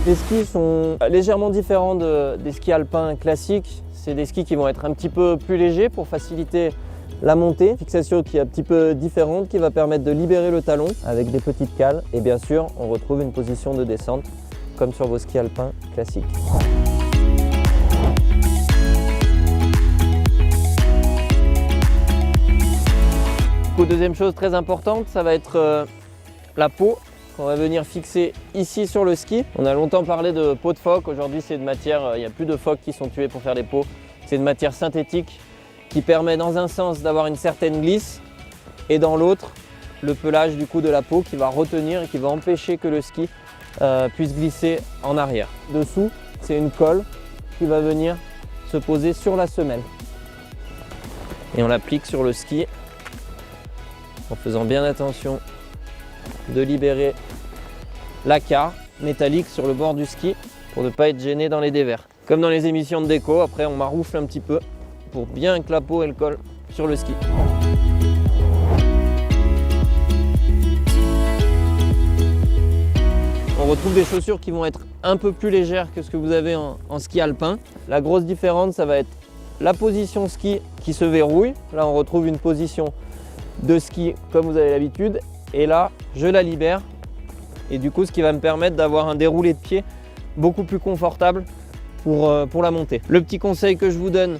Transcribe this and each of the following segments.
Les skis sont légèrement différents des skis alpins classiques. C'est des skis qui vont être un petit peu plus légers pour faciliter la montée. Fixation qui est un petit peu différente, qui va permettre de libérer le talon avec des petites cales. Et bien sûr, on retrouve une position de descente comme sur vos skis alpins classiques. Deuxième chose très importante, ça va être la peau qu'on va venir fixer ici sur le ski. On a longtemps parlé de peau de phoque. Aujourd'hui, c'est de matière, il n'y a plus de phoques qui sont tués pour faire des peaux. C'est de matière synthétique qui permet dans un sens d'avoir une certaine glisse et dans l'autre, le pelage du coup de la peau qui va retenir et qui va empêcher que le ski puisse glisser en arrière. Dessous, c'est une colle qui va venir se poser sur la semelle. Et on l'applique sur le ski en faisant bien attention de libérer la carre métallique sur le bord du ski pour ne pas être gêné dans les dévers. Comme dans les émissions de déco, après on maroufle un petit peu pour bien que la peau elle colle sur le ski. On retrouve des chaussures qui vont être un peu plus légères que ce que vous avez en ski alpin. La grosse différence, ça va être la position ski qui se verrouille. Là on retrouve une position de ski comme vous avez l'habitude et là je la libère et du coup ce qui va me permettre d'avoir un déroulé de pied beaucoup plus confortable pour la montée. Le petit conseil que je vous donne,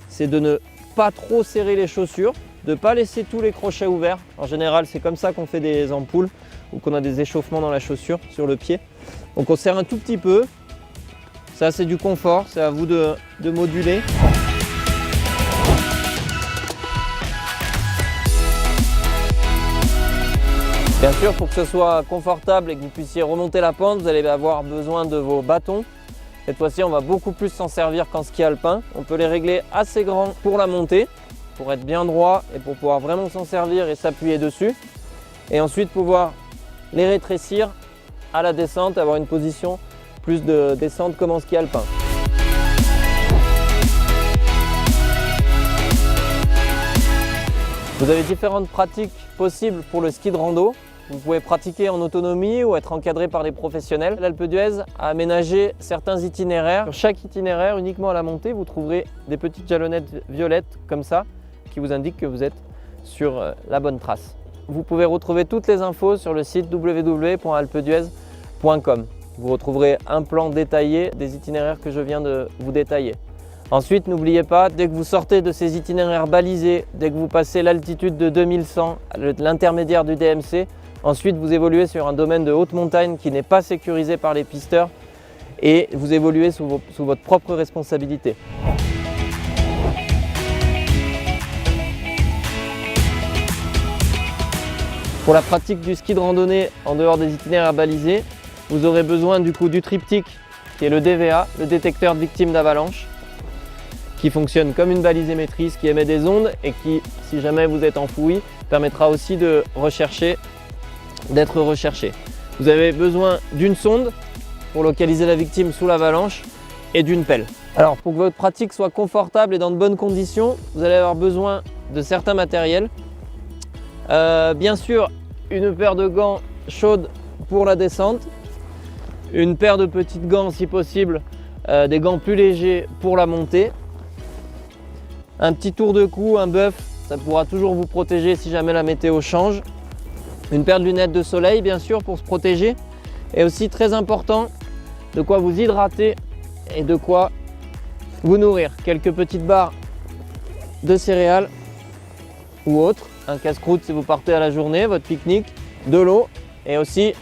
c'est de ne pas trop serrer les chaussures, de ne pas laisser tous les crochets ouverts. En général c'est comme ça qu'on fait des ampoules ou qu'on a des échauffements dans la chaussure sur le pied. Donc on serre un tout petit peu, ça c'est du confort, c'est à vous de moduler. Bien sûr, pour que ce soit confortable et que vous puissiez remonter la pente, vous allez avoir besoin de vos bâtons. Cette fois-ci, on va beaucoup plus s'en servir qu'en ski alpin. On peut les régler assez grands pour la montée, pour être bien droit et pour pouvoir vraiment s'en servir et s'appuyer dessus. Et ensuite, pouvoir les rétrécir à la descente, avoir une position plus de descente comme en ski alpin. Vous avez différentes pratiques possibles pour le ski de rando. Vous pouvez pratiquer en autonomie ou être encadré par des professionnels. L'Alpe d'Huez a aménagé certains itinéraires. Sur chaque itinéraire, uniquement à la montée, vous trouverez des petites jalonnettes violettes comme ça qui vous indiquent que vous êtes sur la bonne trace. Vous pouvez retrouver toutes les infos sur le site www.alpedhuez.com. Vous retrouverez un plan détaillé des itinéraires que je viens de vous détailler. Ensuite, n'oubliez pas, dès que vous sortez de ces itinéraires balisés, dès que vous passez l'altitude de 2100, l'intermédiaire du DMC, ensuite vous évoluez sur un domaine de haute montagne qui n'est pas sécurisé par les pisteurs et vous évoluez sous votre propre responsabilité. Pour la pratique du ski de randonnée en dehors des itinéraires balisés, vous aurez besoin du coup du triptyque qui est le DVA, le détecteur de victimes d'avalanche, qui fonctionne comme une balise émettrice qui émet des ondes et qui, si jamais vous êtes enfoui, permettra aussi d'être recherché. Vous avez besoin d'une sonde pour localiser la victime sous l'avalanche et d'une pelle. Alors pour que votre pratique soit confortable et dans de bonnes conditions, vous allez avoir besoin de certains matériels. Bien sûr, une paire de gants chaudes pour la descente, une paire de petites gants si possible, des gants plus légers pour la montée. Un petit tour de cou, un buff, ça pourra toujours vous protéger si jamais la météo change. Une paire de lunettes de soleil bien sûr pour se protéger. Et aussi très important, de quoi vous hydrater et de quoi vous nourrir. Quelques petites barres de céréales ou autres. Un casse-croûte si vous partez à la journée, votre pique-nique, de l'eau et aussi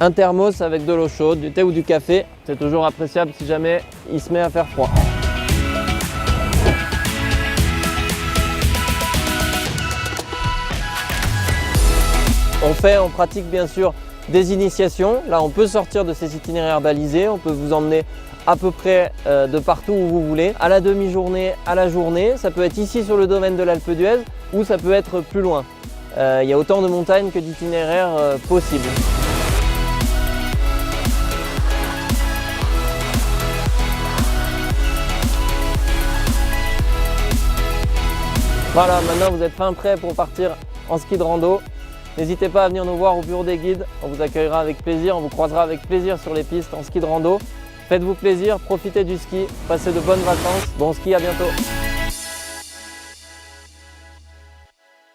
un thermos avec de l'eau chaude, du thé ou du café. C'est toujours appréciable si jamais il se met à faire froid. On pratique bien sûr des initiations. Là, on peut sortir de ces itinéraires balisés. On peut vous emmener à peu près de partout où vous voulez, à la demi-journée, à la journée. Ça peut être ici sur le domaine de l'Alpe d'Huez ou ça peut être plus loin. Il y a autant de montagnes que d'itinéraires possibles. Voilà, maintenant vous êtes fin prêt pour partir en ski de rando. N'hésitez pas à venir nous voir au bureau des guides, on vous accueillera avec plaisir, on vous croisera avec plaisir sur les pistes en ski de rando. Faites-vous plaisir, profitez du ski, passez de bonnes vacances, bon ski, à bientôt.